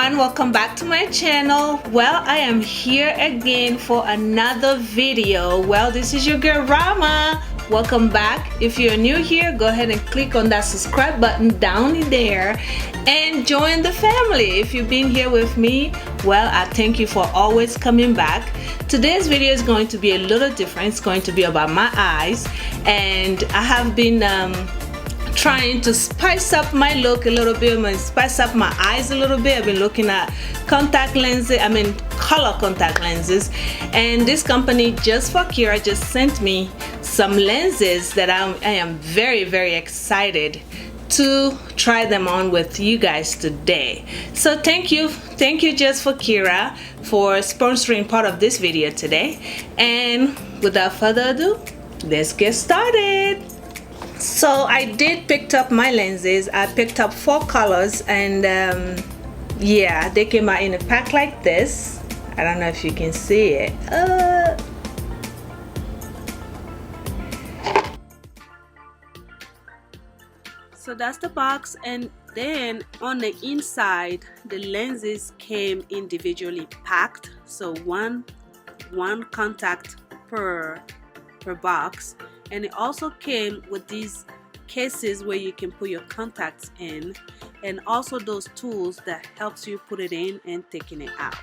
everyone, welcome back to my channel. Well, I am here again for another video. Well, this is your girl Rama. Welcome back. If you're new here, go ahead and click on that subscribe button down there and join the family. If you've been here with me, well, I thank you for always coming back. Today's video is going to be a little different. It's going to be about my eyes, and I have been trying to spice up my look a little bit, spice up my eyes a little bit. I've been looking at contact lenses, color contact lenses, and this company Just4Kira just sent me some lenses that I am very excited to try them on with you guys today. So thank you Just4Kira for sponsoring part of this video today, and without further ado, let's get started. So I did pick up my lenses. I picked up 4 colors, and yeah, they came out in a pack like this. I don't know if you can see it. So that's the box, and then on the inside the lenses came individually packed, so one contact per box. And it also came with these cases where you can put your contacts in, and also those tools that helps you put it in and taking it out.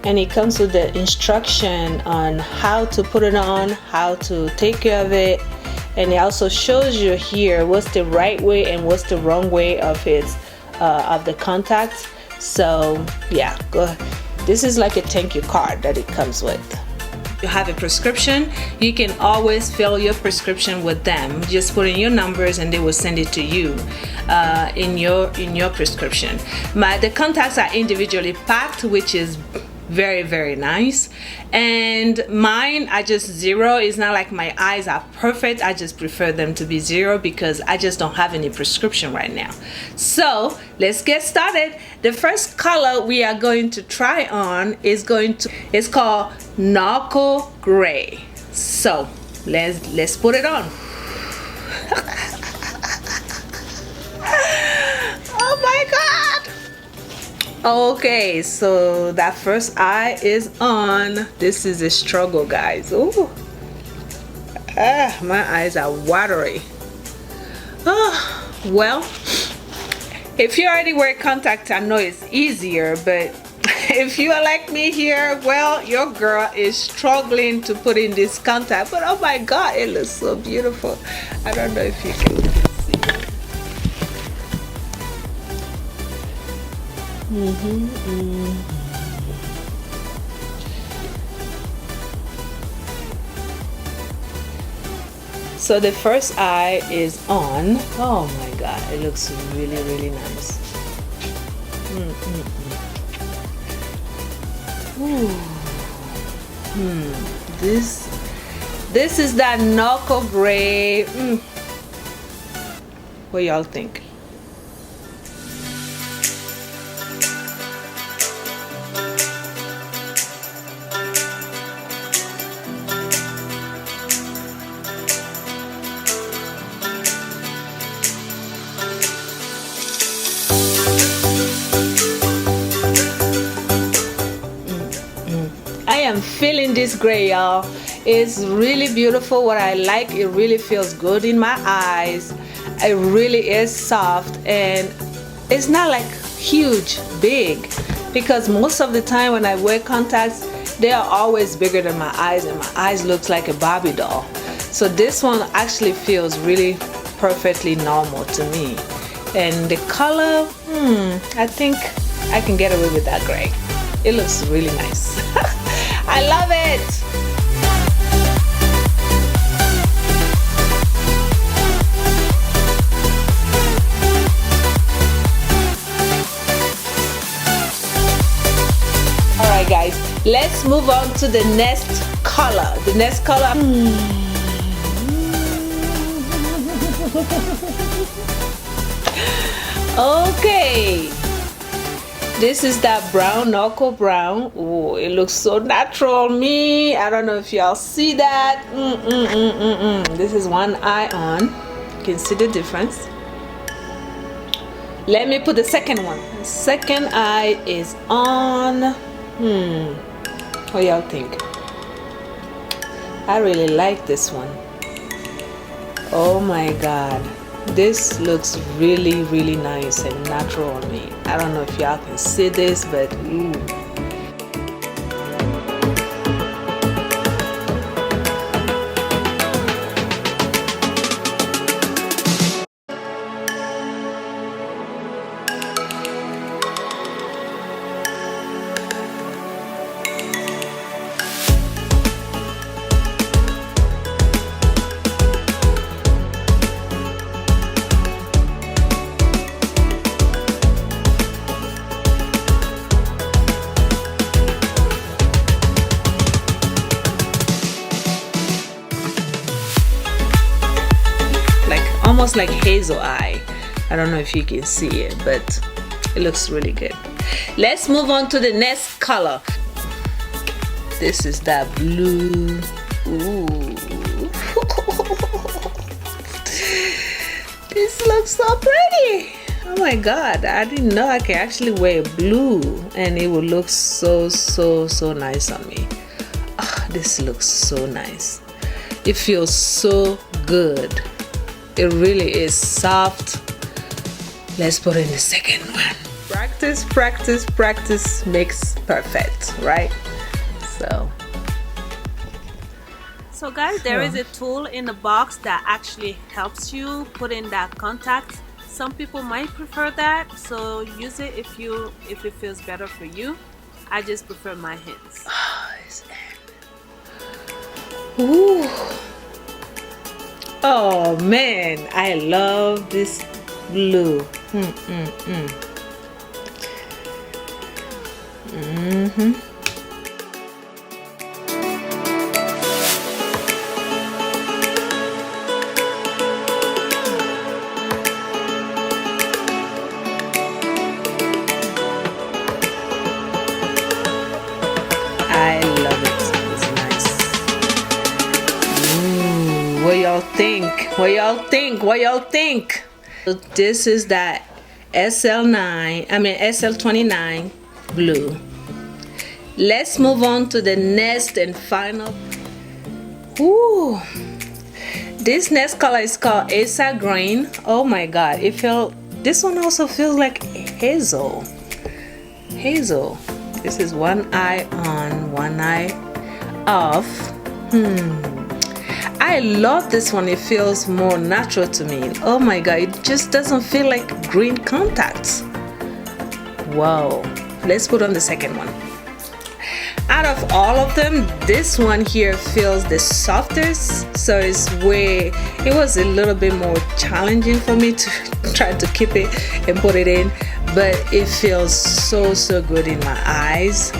And it comes with the instruction on how to put it on, how to take care of it, and it also shows you here what's the right way and what's the wrong way of the contacts. So yeah, go ahead. This is like a thank you card that it comes with. You have a prescription, you can always fill your prescription with them. Just put in your numbers and they will send it to you in your prescription. The contacts are individually packed, which is very nice. And mine, I just zero. It's not like my eyes are perfect, I just prefer them to be zero because I just don't have any prescription right now. So let's get started. The first color we are going to try on is called Knuckle Gray. So let's put it on. Oh my god. Okay, so that first eye is on. This is a struggle, guys. Ooh. My eyes are watery. Well, if you already wear contacts, I know it's easier, but if you are like me here, well, your girl is struggling to put in this contact, but oh my god, it looks so beautiful. I don't know if you can see it. So the first eye is on. Oh my god, it looks really nice. This is that Knuckle Gray. What y'all think? I am feeling this gray, y'all. It's really beautiful. What I like, it really feels good in my eyes. It really is soft, and it's not like huge, big, because most of the time when I wear contacts, they are always bigger than my eyes, and my eyes looks like a Barbie doll. So this one actually feels really perfectly normal to me. And the color, I think I can get away with that gray. It looks really nice. I love it. All right, guys, let's move on to the next color. The next color. Okay. This is that brown, knuckle brown. Oh, it looks so natural on me. I don't know if y'all see that. This is one eye on. You can see the difference. Let me put the second one. The second eye is on. What y'all think? I really like this one. Oh my god, this looks really, really nice and natural on me. I don't know if y'all can see this, but ooh. Almost like hazel eye. I don't know if you can see it, but it looks really good. Let's move on to the next color. This is that blue. Ooh. This looks so pretty. Oh my god, I didn't know I could actually wear blue and it would look so nice on me. Oh, this looks so nice. It feels so good. It really is soft. Let's put in the second one. Practice, practice, practice makes perfect, right? So guys, there is a tool in the box that actually helps you put in that contact. Some people might prefer that, so use it if it feels better for you. I just prefer my hands. Ooh. Oh man, I love this blue. I love it. It's nice. What y'all think? What y'all think? What y'all think? So this is that SL29 blue. Let's move on to the next and final. Ooh. This next color is called Asa Green. Oh my god, this one also feels like hazel. Hazel. This is one eye on, one eye off. I love this one. It feels more natural to me. Oh my god, it just doesn't feel like green contacts. Wow. Let's put on the second one. Out of all of them, this one here feels the softest, so it was a little bit more challenging for me to try to keep it and put it in, but it feels so good in my eyes,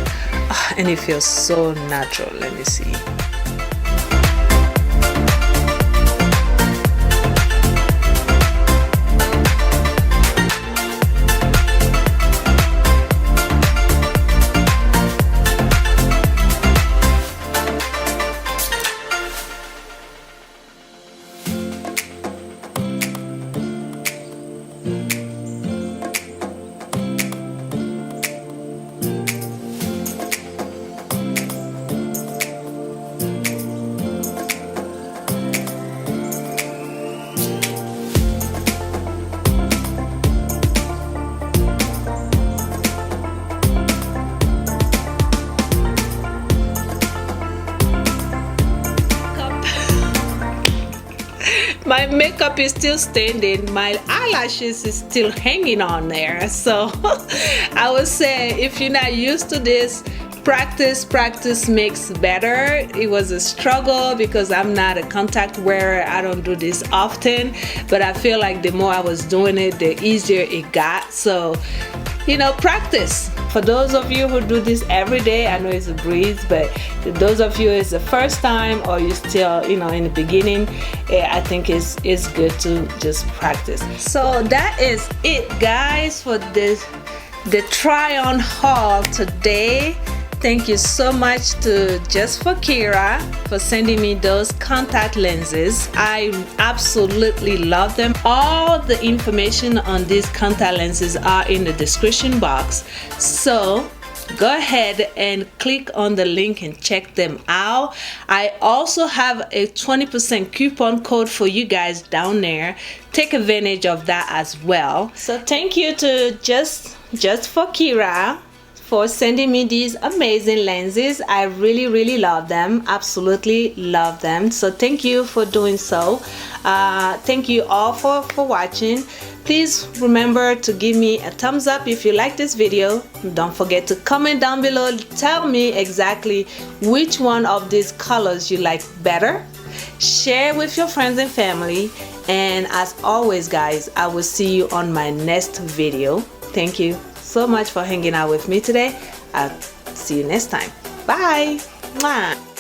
and it feels so natural. Let me see. My makeup is still standing, my eyelashes is still hanging on there, so I would say if you're not used to this, practice makes better. It was a struggle because I'm not a contact wearer. I don't do this often, but I feel like the more I was doing it, the easier it got. So practice. For those of you who do this every day, I know it's a breeze, but those of you it's the first time or you still in the beginning, I think it's good to just practice. So that is it, guys, for the try on haul today. Thank you so much to Just4Kira for sending me those contact lenses. I absolutely love them. All the information on these contact lenses are in the description box. So go ahead and click on the link and check them out. I also have a 20% coupon code for you guys down there. Take advantage of that as well. So thank you to Just4Kira for sending me these amazing lenses. I really love them, absolutely love them. So thank you for doing so. Thank you all for watching. Please remember to give me a thumbs up if you like this video. Don't forget to comment down below. Tell me exactly which one of these colors you like better. Share with your friends and family. And as always guys, I will see you on my next video. Thank you so much for hanging out with me today. I'll see you next time. Bye. Mwah.